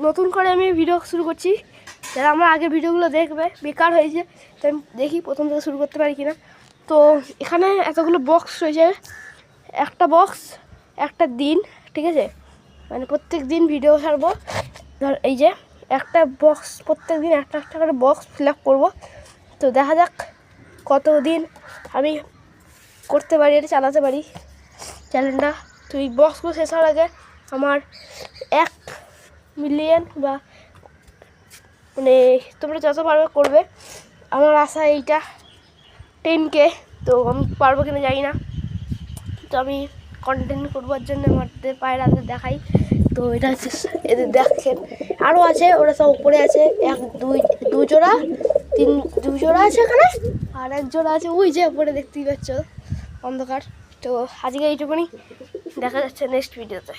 নতুন করে আমি ভিডিও শুরু করছি, যারা আমার আগের ভিডিওগুলো দেখবে বেকার হয়েছে, তো আমি দেখি প্রথম থেকে শুরু করতে পারি কিনা। তো এখানে এতগুলো বক্স রয়েছে, একটা বক্স একটা দিন, ঠিক আছে, মানে প্রত্যেক দিন ভিডিও ছাড়বো। ধর এই যে একটা বক্স, প্রত্যেক দিন একটা একটা করে বক্স ফিল আপ করবো। তো দেখা যাক কতদিন আমি করতে পারি, এটা চালাতে পারি চ্যানেলটা। তো এই বক্সগুলো শেষ হওয়ার আগে আমার 1 মিলিয়ন বা মানে তোমরা যত পারবে করবে, আমার আশা এইটা 10K। তো আমি পারবো কিনা জানি না, তো আমি কন্টেন্ট করবার জন্য আমাদের পায়রাদের দেখাই। তো এটা হচ্ছে এদের দেখেন, আরও আছে, ওরা সব উপরে আছে, 2 জোড়া 2 জোড়া আছে এখানে, আর 1 জোড়া আছে ওই যে উপরে, দেখতেই পাচ্ছ অন্ধকার। তো আজকে এইটুকুনি, দেখা যাচ্ছে নেক্সট ভিডিওতে।